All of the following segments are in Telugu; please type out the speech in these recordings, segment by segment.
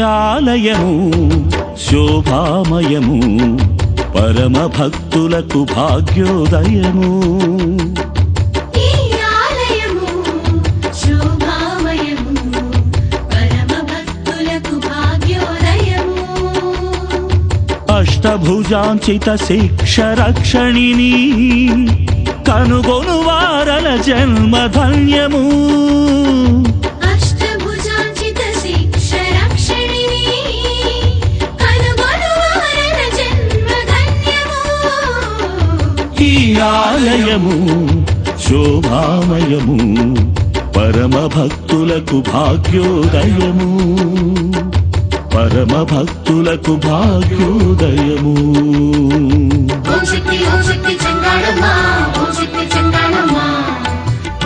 ఆలయము శోభామయము పరమ భక్తులకు భాగ్యోదయము. అష్టభుజాంచిత శిక్ష రక్షణిని కనుగొను వారల జన్మ ధన్యము. ఈ ఆలయము శోభామయము పరమ భక్తులకు భాగ్యోదయము. పరమ భక్తులకు భాగ్యోదయము. ఓం శక్తి ఓం శక్తి చెంగాళమ్మ, ఓం శక్తి చెంగాళమ్మ,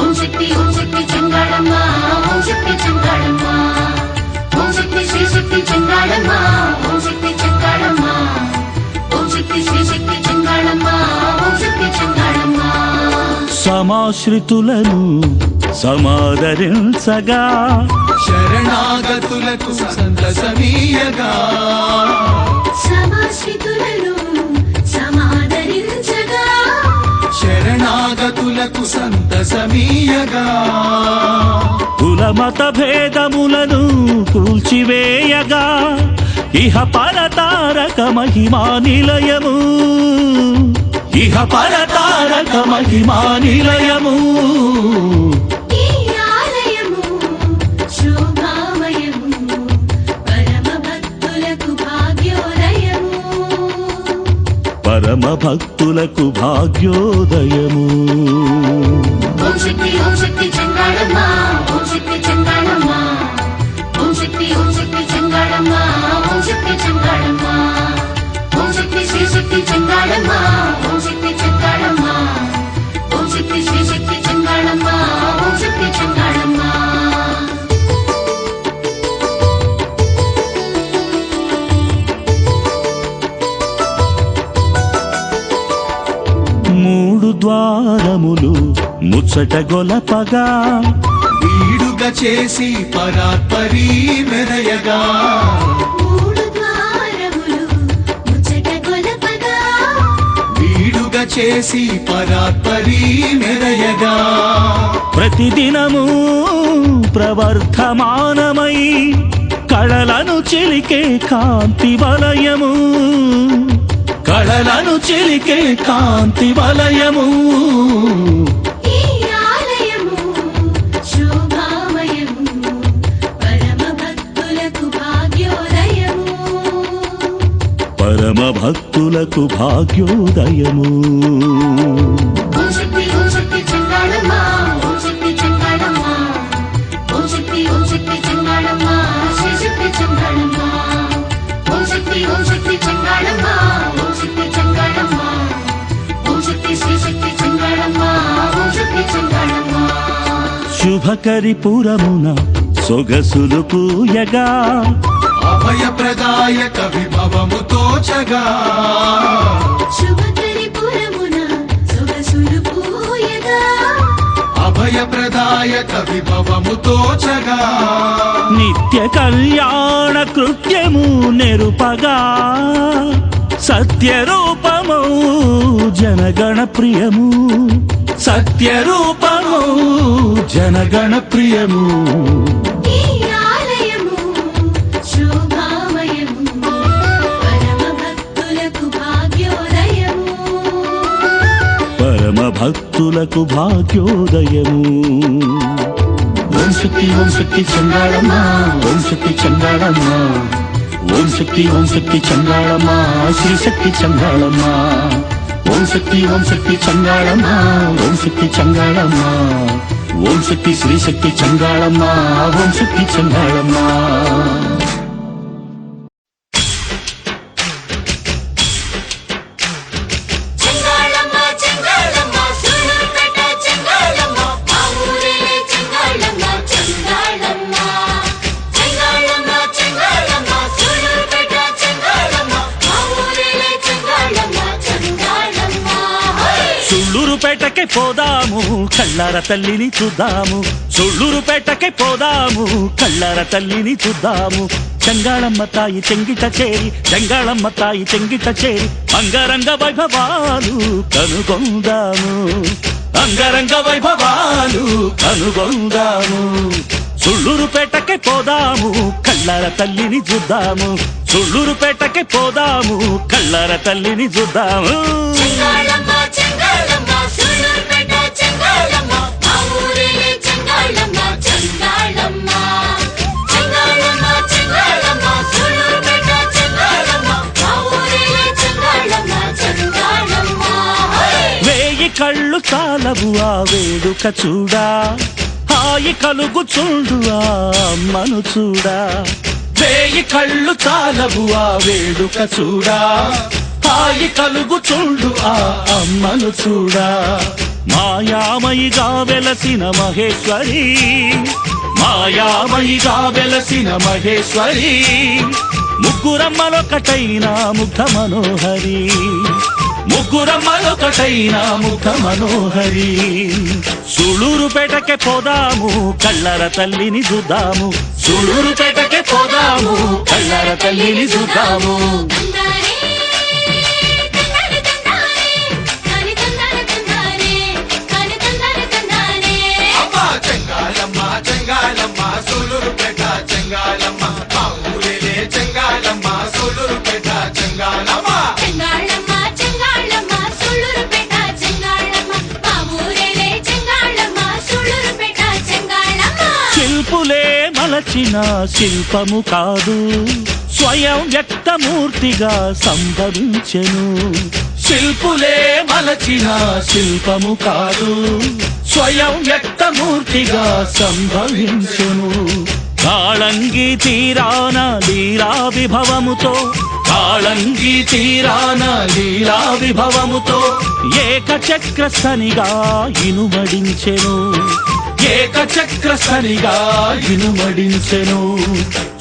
ఓం శక్తి చెంగాళమ్మ, ఓం శక్తి చెంగాళమ్మ, ఓం శక్తి శ్రీ శక్తి చెంగాళమ్మ, ఓం శక్తి చెంగాళమ్మ, ఓం శక్తి శ్రీ శక్తి చెంగాళమ్మ, ఓం శక్తి చెంగాళమ్మ. సమాశ్రితులను సమాదరించగా శరణాగతులకు సంతసమీయగా, సమాశ్రితులను సమాదరించగా, శరణాగతులకు సంతసమీయగా, కులమత భేదములను కూల్చివేయగా ఇహ పరతారక మహిమా నిలయము. ఇహ పరతారక మహిమా నిలయము. పరమ భక్తులకు భాగ్యోదయము. ఓం శక్తి చెంగాళమ్మ, ఓం శక్తి చెంగాళమ్మ, ఓం శక్తి చెంగాళమ్మ, ఓం శక్తి చెంగాళమ్మ, ఓం శక్తి శ్రీ శక్తి చెంగాళమ్మ, ఓం శక్తి చెంగాళమ్మ, ఓం శక్తి శ్రీ శక్తి చెంగాళమ్మ, ఓం శక్తి చెంగాళమ్మ. మూడు ద్వారములు ముచ్చట గొలపగా వీడుగా చేసి పరాత్పరీ మెరయగా, మూడు ద్వారములు ముచ్చట గొలపగా, వీడుగా చేసి పరాత్పరీ మెరయగా, ప్రతిదినము ప్రవర్ధమానమై కళలను చిలికే కాంతి వలయము. కళలను చిలికే కాంతి వలయము. ఈ ఆలయము శోభామయము పరమ భక్తులకు భాగ్యోదయము. పరమ భక్తులకు భాగ్యోదయము. ఓం శక్తి చెంగాళమ్మ, ఓం శక్తి చెంగాళమ్మ, ఓం శక్తి చెంగాళమ్మ, శ్రీ శక్తి చెంగాళమ్మ, ఓం శక్తి చెంగాళమ్మ, ఓం శక్తి చెంగాళమ్మ, ఓం శక్తి శ్రీ శక్తి చెంగాళమ్మ, ఓం శక్తి చెంగాళమ్మ. శుభకరిపురమున సొగసులు పూయగా అభయప్రదాయక విభవము తోచగా, శుభకరిపురమున సొగసులు పూయగా, అభయప్రదాయక విభవము తోచగా, నిత్య కళ్యాణ కృత్యము నెరుపగా సత్యరూపము జనగణ ప్రియము. సత్యరూపము జనగణ ప్రియము. ఈ ఆలయము శోభామయము పరమ భక్తులకు భాగ్యోదయము. పరమ భక్తులకు భాగ్యోదయము. ఓం శక్తి చెంగాళమ్మ, ఓం శక్తి చెంగాళమ్మ, ఓం శక్తి చెంగాళమ్మ, శ్రీ శక్తి చెంగాళమ్మ, ఓం శక్తి చెంగాళమ్మ, ఓం శక్తి చెంగాళమ్మ, ఓం శక్తి శ్రీ శక్తి చెంగాళమ్మ, ఓం శక్తి చెంగాళమ్మ. చెంగాళమ్మ చెంగాళమ్మ సూలూరుపేట చెంగాళమ్మ, మా ఊరేలే చెంగాళమ్మ చెంగాళమ్మ. చెంగాళమ్మ చెంగాళమ్మ సూలూరుపేట చెంగాళమ్మ, మా ఊరేలే చెంగాళమ్మ చెంగాళమ్మ. సుళ్ళూరుపేటకి పోదాము కళ్ళార తల్లిని చూద్దాము. సుళ్ళూరుపేటకి పోదాము కళ్ళార తల్లిని చూద్దాము. చెంగాళమ్మ తాయి చెంగిట చేరి చెంగాళమ్మ తాయి చెంగిట చేరి అంగరంగ వైభవాలు కనుగొందాము అంగరంగ వైభవాలు కనుగొందాము సుళ్ళూరుపేటకే పోదాము కళ్ళార తల్లిని చూద్దాము సుళ్ళూరుపేటకే పోదాము కళ్ళార తల్లిని చూద్దాము చెంగాళమ్మ చెంగాళమ్మ సూళ్ళూరుపేట చెంగాళమ్మ మా ఊరిలే చెంగాళమ్మ చెంగాళమ్మ చెంగాళమ్మ చెంగాళమ్మ సూళ్ళూరుపేట చెంగాళమ్మ మా ఊరిలే చెంగాళమ్మ చెంగాళమ్మ వేయి కళ్ళు చాలవు ఆ వేడుక చూడా హాయి కలుగు చూడు ఆ అమ్మను చూడా వేయి కళ్ళు చాలవు ఆ వేడుక చూడా హాయి కలుగు చూడు ఆ అమ్మను చూడా మాయామయిగా వెలసిన మహేశ్వరి మాయామయిగా వెలసిన మహేశ్వరి ముగ్గురమ్మలొకటైన ముగ్ధ మనోహరి ముగ్గురమ్మలొకటైన ముగ్ధ మనోహరి సుళ్ళూరుపేటకే పోదాము కళ్ళార తల్లిని చూద్దాము సుళ్ళూరుపేటకే పోదాము కళ్ళార తల్లిని చూద్దాము తందారే తందారే తందారే కాని తందారే తందారే కాని తందారే తందారే అమ్మా చెంగాళమ్మ చెంగాళమ్మ సూళ్ళూరుపేట చెంగాళమ్మ మా ఊరిలే చెంగాళమ్మ సూళ్ళూరుపేట చెంగాళమ్మ చెంగాళమ్మ చెంగాళమ్మ సూళ్ళూరుపేట చెంగాళమ్మ మా ఊరేలే చెంగాళమ్మ సూళ్ళూరుపేట చెంగాళమ్మ శిల్పులే మలచిన శిల్పము కాదు స్వయం వ్యక్తమూర్తిగా సంభవించెను శిల్పులే మలచిన శిల్పము కాదు స్వయం వ్యక్తమూర్తిగా సంభవించెను కాళంగి తీరాన లీలా విభవముతో కాళంగి తీరాన లీలా విభవముతో ఏకచక్రస్థనిగా ఇనుమడించెను ఏకచక్రస్థనిగా ఇనుమడించెను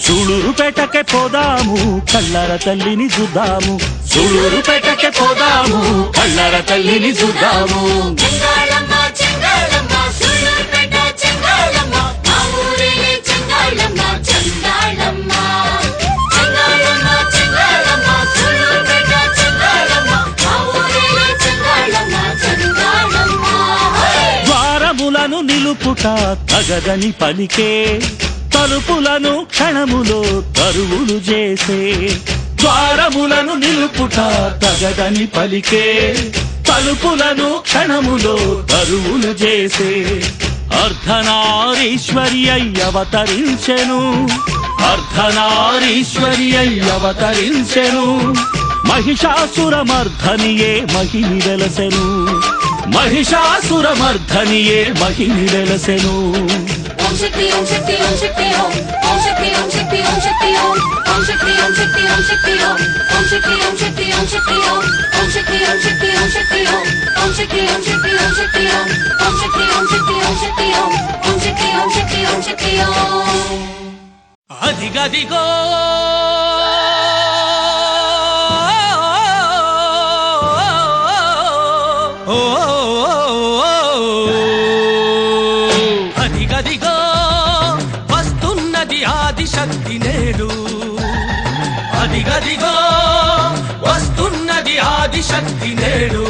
సుళ్ళూరుపేటకే పోదాము కళ్ళార తల్లిని చూద్దాము సుళ్ళూరుపేటకే పోదాము కళ్ళార తల్లిని చూద్దాము చెంగాళమ్మ చెంగాళమ్మ సూళ్ళూరుపేట చెంగాళమ్మ మా ఊరిలే చెంగాళమ్మ చెంగాళమ్మ చెంగాళమ్మ చెంగాళమ్మ సూళ్ళూరుపేట చెంగాళమ్మ మా ఊరిలే చెంగాళమ్మ చెంగాళమ్మ ద్వారములను నిలుపుట తగదని పలికే తలుపులను క్షణములో తరువులు చేసే ద్వారములను నిలుపుట తగదని పలికే తలుపులను క్షణములో తరువులు చేసే అర్ధనారీశ్వరి అవతరించెను అర్ధనారీశ్వరి అవతరించెను మహిషాసురమర్ధనియే మహిని వెలసెను మహిషాసురమర్ధనియే మహిని వెలసెను ఓం శక్తి ఓం శక్తి ఓం శక్తి ఓం ఓం శక్తి ఓం శక్తి ఓం శక్తి ఓం ఓం శక్తి ఓం శక్తి ఓం శక్తి ఓం ఓం శక్తి ఓం శక్తి ఓం శక్తి ఓం ఓం శక్తి ఓం శక్తి ఓం శక్తి ఓం ఓం శక్తి ఓం శక్తి ఓం శక్తి ఓం ఓం శక్తి ఓం శక్తి ఓం శక్తి ఓం ఓం శక్తి ఓం శక్తి ఓం శక్తి ఓం అదిగదిగో అదిగదిగో వస్తున్నది ఆదిశక్తి నేడు అదిగదిగో వస్తున్నది ఆదిశక్తి నేడు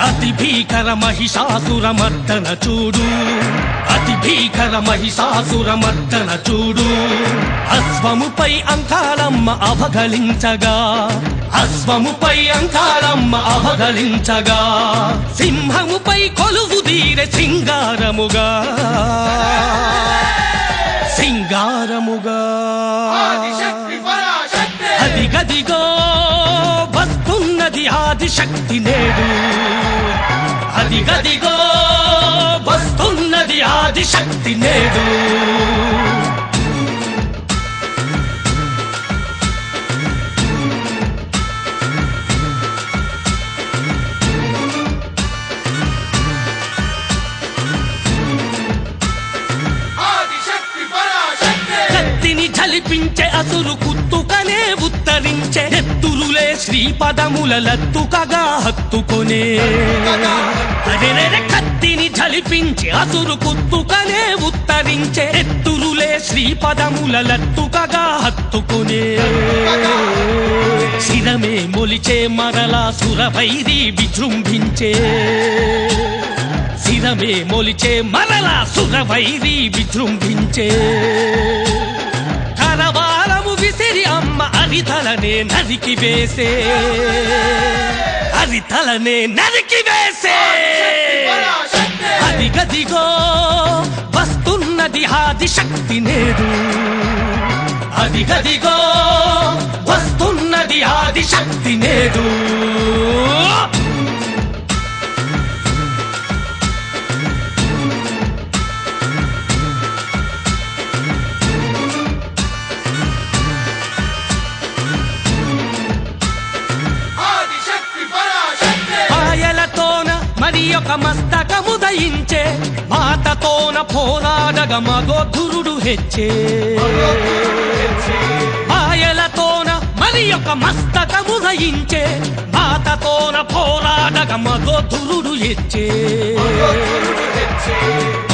అతి భీకర మహిషాసురమర్దన చూడు అతి భీకర మహిషాసురమర్దన చూడు అశ్వముపై అంకాళమ్మ అవగలించగా అశ్వముపై అంకాళమ్మ అవగలించగా సింహముపై కొలువు తీరె సింగారముగా సింగారముగా అదిగదిగో వస్తున్నది ఆదిశక్తి నేడు అదిగదిగో వస్తున్నది ఆదిశక్తి నేడు కత్తిని ఝలిపించే అసురు కుత్తుకనే ఉత్తరించే ఎత్తురులే శ్రీపదముల లత్తుకగా హత్తుకొనే అరెరెరె కత్తిని ఝలిపించే అసురు కుత్తుకనే ఉత్తరించే ఎత్తురులే శ్రీపదముల లత్తుకగా హత్తుకునే శిరమే మొలిచే మరలా సురభైరి విజృంభించే శిరమే మొలిచే మరలా సురభైరి విజృంభించే కరవాలము విసిరి అమ్మ అరితలనే నరికి వేసే అరితలనే నరికి వేసే అది గదిగో వస్తున్నది ఆది శక్తి నేడు అది గదిగో వస్తున్నది ఆది శక్తి నేడు ఆయలతోన మరి ఒక మస్తకము దయించే మాతతోన పోరాడగ మగోధురుడు హెచ్చే ఆయలతోన మరి ఒక మస్తకము దయించే మాతతోన పోరాడగ మగోధురుడు హెచ్చే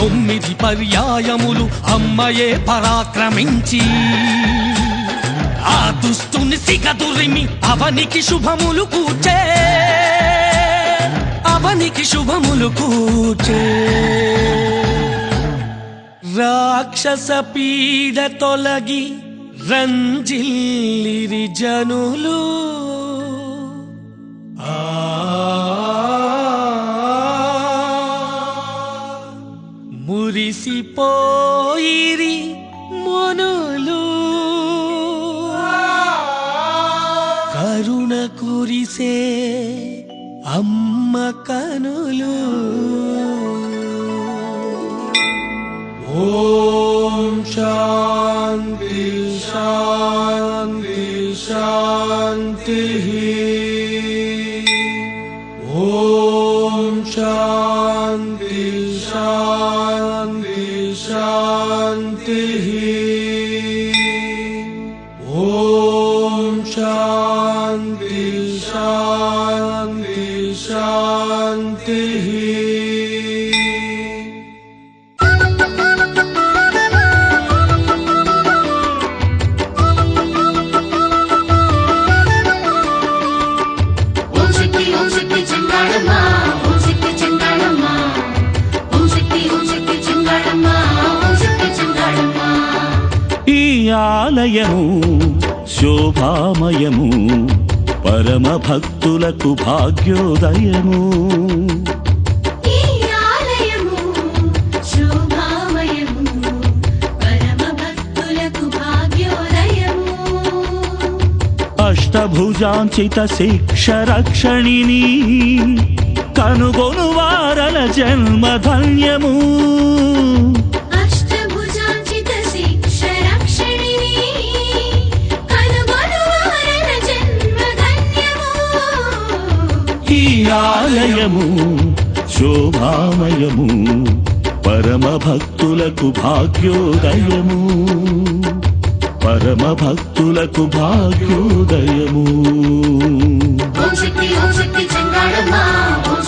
9 పర్యాయములు అమ్మయే పరాక్రమించి ఆ దుష్టుని సిగదురిమి అవనికి శుభములు కూర్చే అవనికి శుభములు కూర్చే రాక్షస పీడ తొలగి రంజిల్లిరి జనులు మురిసిపోయిరి మొనులు కరుణ కురిసే అమ్మ కనులు ఓం శాంతి శాంతి శాంతి ఓం శాంతి శాంతి శాంతి ఓం శాంతి శాంతి శాంతి ఓం శక్తి చెంగాళమ్మ ఓం శక్తి చెంగాళమ్మ ఓం శక్తి చెంగాళమ్మ ఓం శక్తి చెంగాళమ్మ ఈ ఆలయము శోభామయము పరమ భక్తులకు భాగ్యోదయము ఈ ఆలయము శోభామయము పరమ భక్తులకు భాగ్యోదయము అష్టభుజాంచిత శిక్ష రక్షణిని కనుగొను వారల జన్మధన్యము అష్టభుజాంచిత శిక్ష రక్షణిని కనుగొనువారల జన్మధన్యము ఈ ఆలయము శోభామయము పరమ భక్తులకు భాగ్యోదయము పరమ భక్తులకు భాగ్యోదయము ఓం శక్తి చెంగాళమ్మ ఓం